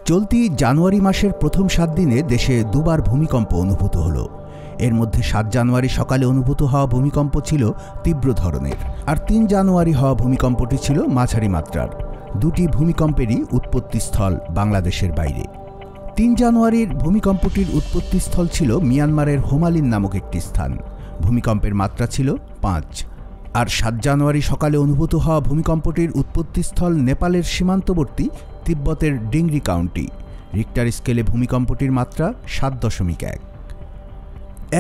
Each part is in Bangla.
চলতি জানুয়ারি মাসের প্রথম 7 দিনে দেশে দুবার ভূমিকম্প অনুভূত হলো। এর মধ্যে 7 জানুয়ারি সকালে অনুভূত হওয়া ভূমিকম্প ছিল তীব্র ধরনের, আর 3 জানুয়ারি হওয়া ভূমিকম্পটি ছিল মাঝারি মাত্রার। দুটি ভূমিকম্পেরই উৎপত্তিস্থল বাংলাদেশের বাইরে। 3 জানুয়ারির ভূমিকম্পটির উৎপত্তিস্থল ছিল মিয়ানমারের হোমালিন নামক একটি স্থান। ভূমিকম্পের মাত্রা ছিল 5। আর 7 জানুয়ারি সকালে অনুভূত হওয়া ভূমিকম্পটির উৎপত্তিস্থল নেপালের সীমান্তবর্তী তিব্বতের ডিংরি কাউন্টি। রিক্টার স্কেলে ভূমিকম্পটির মাত্রা 7.1।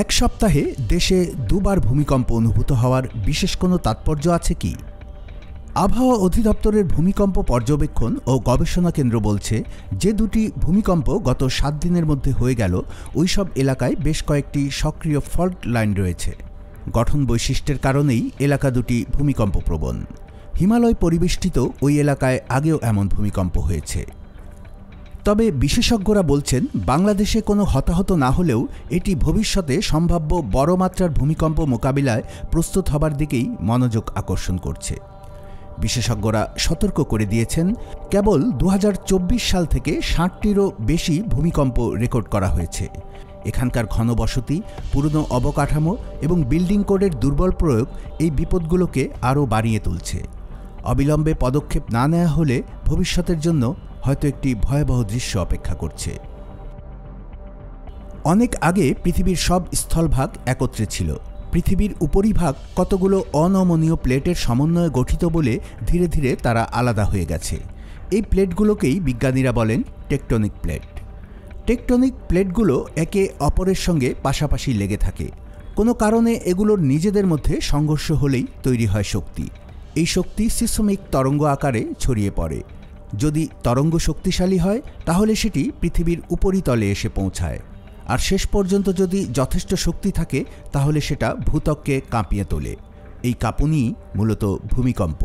এক সপ্তাহে দেশে দুবার ভূমিকম্প অনুভূত হওয়ার বিশেষ কোনো তাৎপর্য আছে কি? আবহাওয়া অধিদপ্তরের ভূমিকম্প পর্যবেক্ষণ ও গবেষণা কেন্দ্র বলছে, যে দুটি ভূমিকম্প গত 7 দিনের মধ্যে হয়ে গেল, ওইসব এলাকায় বেশ কয়েকটি সক্রিয় ফল্ট লাইন রয়েছে। গঠন বৈশিষ্ট্যের কারণেই এলাকা দুটি ভূমিকম্প প্রবণ। হিমালয় পরিবেষ্টিত ওই এলাকায় আগেও এমন ভূমিকম্প হয়েছে। তবে বিশেষজ্ঞরা বলছেন, বাংলাদেশে কোনো হতাহত না হলেও এটি ভবিষ্যতে সম্ভাব্য বড় মাত্রার ভূমিকম্প মোকাবিলায় প্রস্তুত হবার দিকেই মনোযোগ আকর্ষণ করছে। বিশেষজ্ঞরা সতর্ক করে দিয়েছেন, কেবল 2024 সাল থেকে 60টিরও বেশি ভূমিকম্প রেকর্ড করা হয়েছে। এখানকার ঘনবসতি, পুরনো অবকাঠামো এবং বিল্ডিং কোডের দুর্বল প্রয়োগ এই বিপদগুলোকে আরও বাড়িয়ে তুলছে। অবিলম্বে পদক্ষেপ না নেওয়া হলে ভবিষ্যতের জন্য হয়তো একটি ভয়াবহ দৃশ্য অপেক্ষা করছে। অনেক আগে পৃথিবীর সব স্থলভাগ একত্রে ছিল। পৃথিবীর উপরিভাগ কতগুলো অনমনীয় প্লেটের সমন্বয়ে গঠিত বলে ধীরে ধীরে তারা আলাদা হয়ে গেছে। এই প্লেটগুলোকেই বিজ্ঞানীরা বলেন টেকটনিক প্লেট। টেকটনিক প্লেটগুলো একে অপরের সঙ্গে পাশাপাশি লেগে থাকে। কোনো কারণে এগুলোর নিজেদের মধ্যে সংঘর্ষ হলেই তৈরি হয় শক্তি। এই শক্তি সিসমিক তরঙ্গ আকারে ছড়িয়ে পড়ে। যদি তরঙ্গ শক্তিশালী হয় তাহলে সেটি পৃথিবীর উপরিতলে এসে পৌঁছায়, আর শেষ পর্যন্ত যদি যথেষ্ট শক্তি থাকে তাহলে সেটা ভূত্বককে কাঁপিয়ে তোলে। এই কাঁপুনিই মূলত ভূমিকম্প।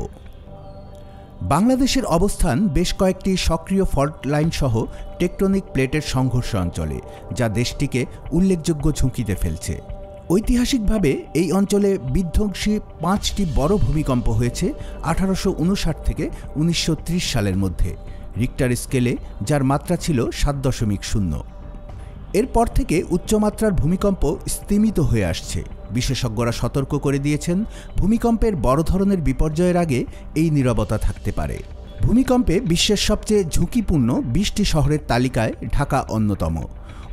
বাংলাদেশের অবস্থান বেশ কয়েকটি সক্রিয় ফল্ট লাইন সহ টেকটনিক প্লেটের সংঘর্ষ অঞ্চলে, যা দেশটিকে উল্লেখযোগ্য ঝুঁকিতে ফেলছে। ঐতিহাসিকভাবে এই অঞ্চলে বিধ্বংসী 5টি বড় ভূমিকম্প হয়েছে 1859 থেকে 1930 সালের মধ্যে, রিক্টার স্কেলে, যার মাত্রা ছিল 7.0। এরপর থেকে উচ্চমাত্রার ভূমিকম্প স্তিমিত হয়ে আসছে। বিশেষজ্ঞরা সতর্ক করে দিয়েছেন, ভূমিকম্পের বড় ধরনের বিপর্যয়ের আগে এই নীরবতা থাকতে পারে। ভূমিকম্পে বিশ্বের সবচেয়ে ঝুঁকিপূর্ণ 20টি শহরের তালিকায় ঢাকা অন্যতম।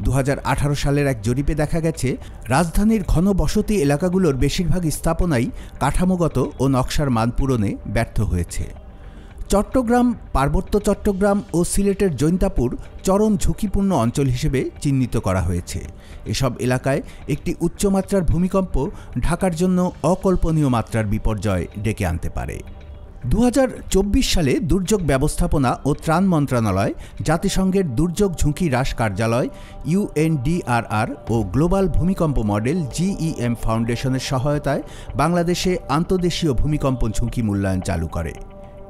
2018 সালের এক জরিপে দেখা গেছে, রাজধানীর ঘনবসতি এলাকাগুলোর বেশিরভাগ স্থাপনাই কাঠামোগত ও নকশার মান পূরণে ব্যর্থ হয়েছে। চট্টগ্রাম, পার্বত্য চট্টগ্রাম ও সিলেটের জৈন্তাপুর চরম ঝুঁকিপূর্ণ অঞ্চল হিসেবে চিহ্নিত করা হয়েছে। এসব এলাকায় একটি উচ্চমাত্রার ভূমিকম্প ঢাকার জন্য অকল্পনীয় মাত্রার বিপর্যয় ডেকে আনতে পারে। 2024 সালে দুর্যোগ ব্যবস্থাপনা ও ত্রাণ মন্ত্রণালয়, জাতিসংঘের দুর্যোগ ঝুঁকি হ্রাস কার্যালয় UNDRR ও গ্লোবাল ভূমিকম্প মডেল GEM ফাউন্ডেশনের সহায়তায় বাংলাদেশে আন্তঃদেশীয় ভূমিকম্প ঝুঁকি মূল্যায়ন চালু করে।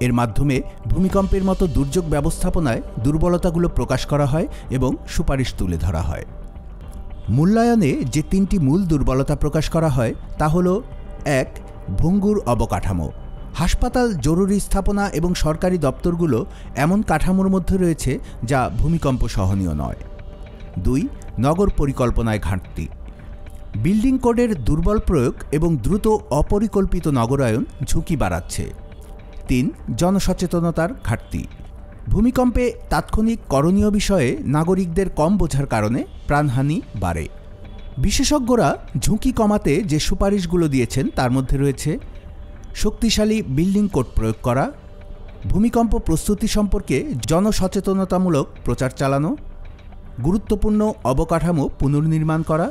এর মাধ্যমে ভূমিকম্পের মতো দুর্যোগ ব্যবস্থাপনায় দুর্বলতাগুলো প্রকাশ করা হয় এবং সুপারিশ তুলে ধরা হয়। মূল্যায়নে যে 3টি মূল দুর্বলতা প্রকাশ করা হয় তা হল: 1. ভঙ্গুর অবকাঠামো। হাসপাতাল, জরুরি স্থাপনা এবং সরকারি দপ্তরগুলো এমন কাঠামোর মধ্যে রয়েছে যা ভূমিকম্প সহনীয় নয়। 2. নগর পরিকল্পনায় ঘাটতি। বিল্ডিং কোডের দুর্বল প্রয়োগ এবং দ্রুত অপরিকল্পিত নগরায়ন ঝুঁকি বাড়াচ্ছে। 3. জনসচেতনতার ঘাটতি। ভূমিকম্পে তাৎক্ষণিক করণীয় বিষয়ে নাগরিকদের কম বোঝার কারণে প্রাণহানি বাড়ে। বিশেষজ্ঞরা ঝুঁকি কমাতে যে সুপারিশগুলো দিয়েছেন তার মধ্যে রয়েছে: শক্তিশালী বিল্ডিং কোড প্রয়োগ করা, ভূমিকম্প প্রস্তুতি সম্পর্কে জনসচেতনতামূলক প্রচার চালানো, গুরুত্বপূর্ণ অবকাঠামো পুনর্নির্মাণ করা,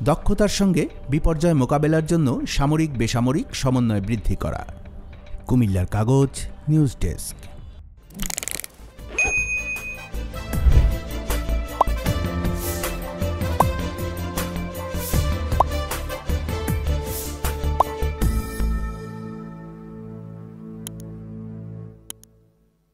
দক্ষতার সঙ্গে বিপর্যয় মোকাবেলার জন্য সামরিক বেসামরিক সমন্বয় বৃদ্ধি করা। কুমিল্লার কাগজ, নিউজ ডেস্ক।